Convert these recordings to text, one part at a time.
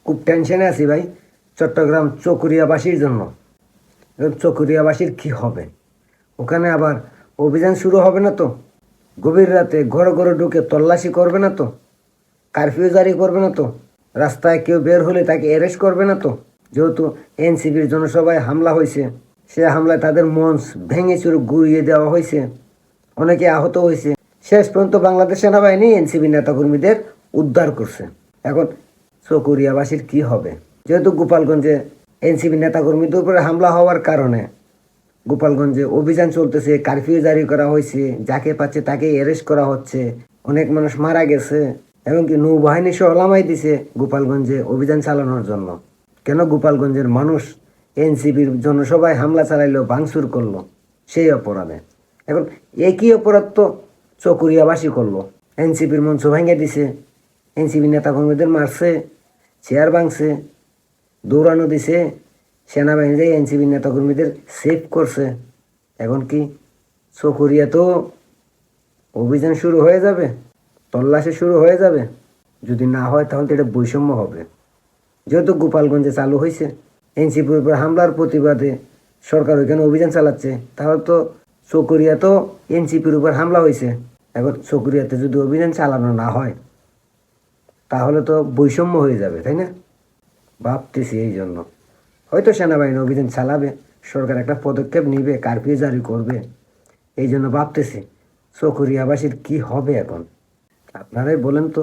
খুব টেনশনে আছি ভাই চট্টগ্রাম চকরিয়াবাসীর জন্য। এখন চকরিয়াবাসীর কি হবে? ওখানে আবার অভিযান শুরু হবে না তো? গভীর রাতে ঘরে ঘরে ঢুকে তল্লাশি করবে না তো? কারফিউ জারি করবে না তো? রাস্তায় কেউ বের হলে তাকে অ্যারেস্ট করবে না তো? যেহেতু এনসিপির জনসভায় হামলা হয়েছে, সে হামলায় তাদের মঞ্চ ভেঙে চুরে গুড়িয়ে দেওয়া হয়েছে, অনেকে আহত হয়েছে। শেষ পর্যন্ত বাংলাদেশ সেনাবাহিনী এনসিপি নেতাকর্মীদের উদ্ধার করছে। এখন চকরিয়াবাসীর কি হবে? যেহেতু গোপালগঞ্জে এনসিপি নেতাকর্মীদের উপরে হামলা হওয়ার কারণে গোপালগঞ্জে অভিযান চলতেছে, কারফিউ জারি করা হয়েছে, যাকে পাচ্ছে তাকে অ্যারেস্ট করা হচ্ছে, অনেক মানুষ মারা গেছে, এমনকি নৌবাহিনী সহ লামাই দিছে গোপালগঞ্জে অভিযান চালানোর জন্য। কেন গোপালগঞ্জের মানুষ এনসিপির জনসভায় হামলা চালাইলো, ভাঙচুর করলো সেই অপরাধে। এখন একই অপরাধ তো চকরিয়াবাসী করলো। এনসিপির মঞ্চ ভেঙে দিছে, এনসিপি নেতাকর্মীদের মারছে, চেয়ার ভাঙছে, দৌড়ানো দিছে, সেনাবাহিনী এনসিপি নেতাকর্মীদের সেভ করছে। এখন কি চকরিয়া তো অভিযান শুরু হয়ে যাবে, তল্লাশি শুরু হয়ে যাবে? যদি না হয় তাহলে তো এটা বৈষম্য হবে। যেহেতু গোপালগঞ্জে চালু হয়েছে, এনসিপির উপর হামলার প্রতিবাদে সরকার ওইখানে অভিযান চালাচ্ছে, তাহলে তো চকরিয়া তো এনসিপির উপর হামলা হয়েছে। এখন চকরিয়াতে যদি অভিযান চালানো না হয় তাহলে তো বৈষম্য হয়ে যাবে, তাই না? ভাবতেছি এই জন্য হয়তো সেনাবাহিনী অভিযান চালাবে, সরকার একটা পদক্ষেপ নিবে, কারফিউ জারি করবে। এই জন্য ভাবতেছি চকরিয়াবাসীর কি হবে এখন। আপনারাই বলেন তো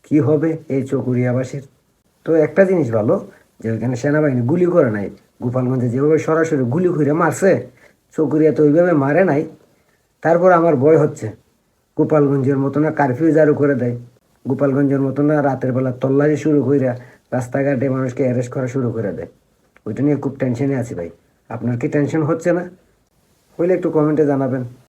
কি হবে এই চকরিয়াবাসীর? তো একটা জিনিস ভালো যে ওইখানে সেনাবাহিনী গুলি করে নাই। গোপালগঞ্জে যেভাবে সরাসরি গুলি করে মারছে, চকরিয়া তো ওইভাবে মারে নাই। তারপর আমার ভয় হচ্ছে গোপালগঞ্জের মতো না কারফিউ জারি করে দেয়, গোপালগঞ্জের মতো না রাতের বেলা তল্লাশি শুরু করে রাস্তাঘাটে মানুষকে অ্যারেস্ট করা শুরু করে দেয়। ওইটা নিয়ে খুব টেনশনে আছি ভাই। আপনার কি টেনশন হচ্ছে না? হইলে একটু কমেন্টে জানাবেন।